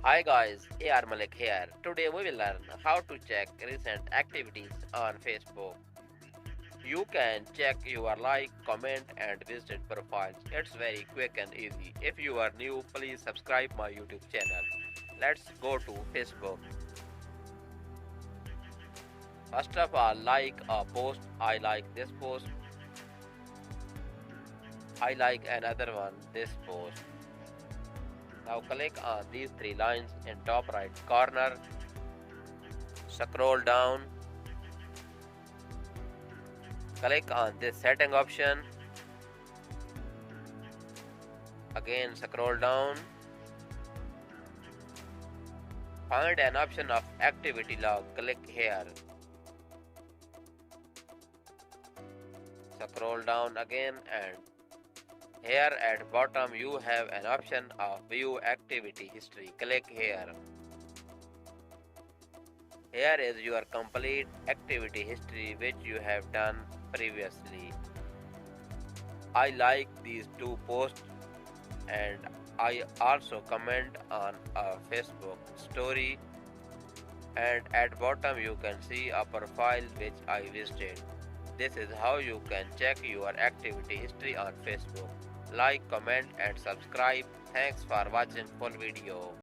Hi guys, AR Malik here. Today we will learn how to check recent activities on Facebook. You can check your like, comment and visit profiles. It's very quick and easy. If you are new, please subscribe my YouTube channel. Let's go to Facebook. First of all, like a post. I like this post. I like another one, this post. Now click on these three lines in top right corner. Scroll down. Click on this setting option. Again scroll down. Find an option of activity log. Click here. Scroll down again and here at bottom you have an option of view activity history. Click here. Here is your complete activity history which you have done previously. I like these two posts and I also comment on a Facebook story, and at bottom you can see a profile which I visited. This is how you can check your activity history on Facebook. Like, comment and subscribe. Thanks for watching full video.